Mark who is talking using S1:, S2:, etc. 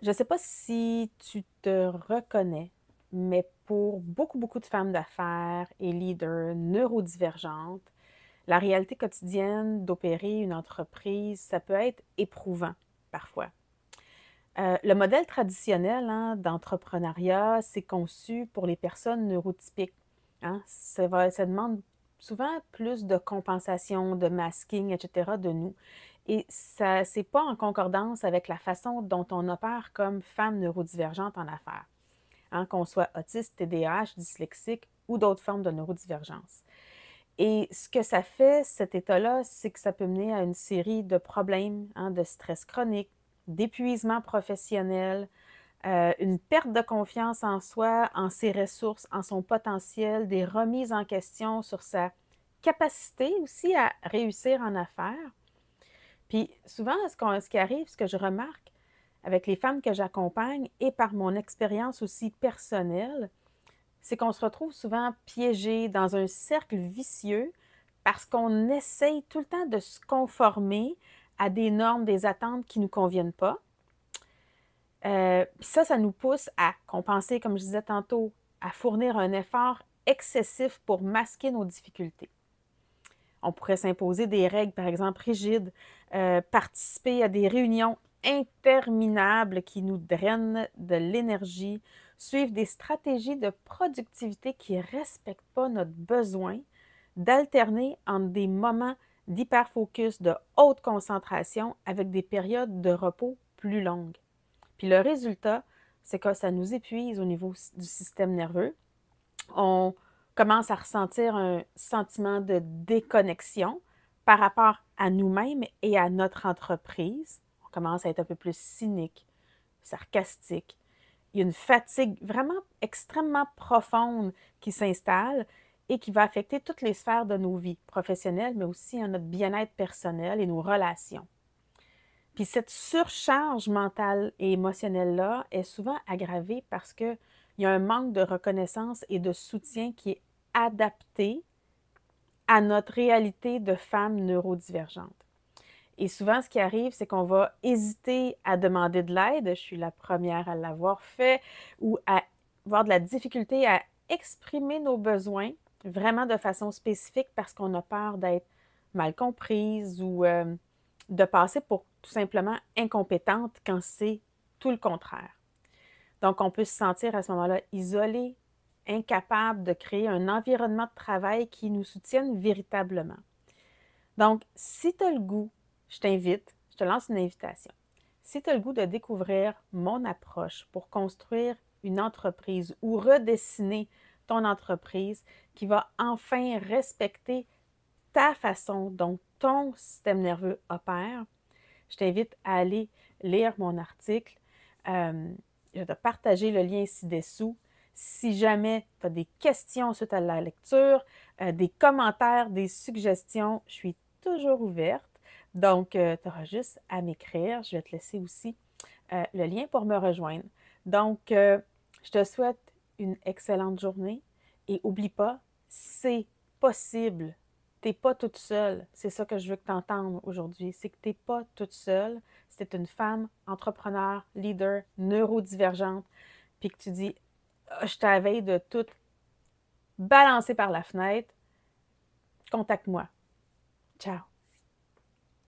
S1: Je ne sais pas si tu te reconnais, mais pour beaucoup de femmes d'affaires et leaders neurodivergentes, la réalité quotidienne d'opérer une entreprise, ça peut être éprouvant parfois. Le modèle traditionnel hein, d'entrepreneuriat, c'est conçu pour les personnes neurotypiques. Hein. Ça demande souvent plus de compensation, de masking, etc. de nous. Et ça, c'est pas en concordance avec la façon dont on opère comme femme neurodivergente en affaires, hein, qu'on soit autiste, TDAH, dyslexique ou d'autres formes de neurodivergence. Et ce que ça fait, cet état-là, c'est que ça peut mener à une série de problèmes, hein, de stress chronique, d'épuisement professionnel, une perte de confiance en soi, en ses ressources, en son potentiel, des remises en question sur sa capacité aussi à réussir en affaires. Puis souvent, ce qui arrive, ce que je remarque avec les femmes que j'accompagne et par mon expérience aussi personnelle, c'est qu'on se retrouve souvent piégé dans un cercle vicieux parce qu'on essaye tout le temps de se conformer à des normes, des attentes qui ne nous conviennent pas. Puis ça nous pousse à compenser, comme je disais tantôt, à fournir un effort excessif pour masquer nos difficultés. On pourrait s'imposer des règles, par exemple, rigides, participer à des réunions interminables qui nous drainent de l'énergie, suivre des stratégies de productivité qui ne respectent pas notre besoin, d'alterner entre des moments d'hyperfocus, de haute concentration avec des périodes de repos plus longues. Puis le résultat, c'est que ça nous épuise au niveau du système nerveux. On commence à ressentir un sentiment de déconnexion par rapport à nous-mêmes et à notre entreprise. On commence à être un peu plus cynique, sarcastique. Il y a une fatigue vraiment extrêmement profonde qui s'installe et qui va affecter toutes les sphères de nos vies professionnelles, mais aussi notre bien-être personnel et nos relations. Puis cette surcharge mentale et émotionnelle-là est souvent aggravée parce qu'il y a un manque de reconnaissance et de soutien qui est adapté à notre réalité de femme neurodivergente. Et souvent, ce qui arrive, c'est qu'on va hésiter à demander de l'aide, je suis la première à l'avoir fait, ou à avoir de la difficulté à exprimer nos besoins vraiment de façon spécifique parce qu'on a peur d'être mal comprise ou de passer pour tout simplement incompétente quand c'est tout le contraire. Donc, on peut se sentir à ce moment-là isolé, incapable de créer un environnement de travail qui nous soutienne véritablement. Donc, si tu as le goût, je t'invite, je te lance une invitation. Si tu as le goût de découvrir mon approche pour construire une entreprise ou redessiner ton entreprise qui va enfin respecter ta façon dont ton système nerveux opère, je t'invite à aller lire mon article. Je vais te partager le lien ci-dessous. Si jamais tu as des questions suite à la lecture, des commentaires, des suggestions, je suis toujours ouverte. Donc, tu auras juste à m'écrire. Je vais te laisser aussi le lien pour me rejoindre. Donc, je te souhaite une excellente journée et oublie pas, c'est possible. Tu n'es pas toute seule. C'est ça que je veux que tu entendes aujourd'hui. C'est que tu n'es pas toute seule. C'est une femme, entrepreneur, leader, neurodivergente, puis que tu dis, ah, je t'avais de tout balancer par la fenêtre. Contacte-moi. Ciao.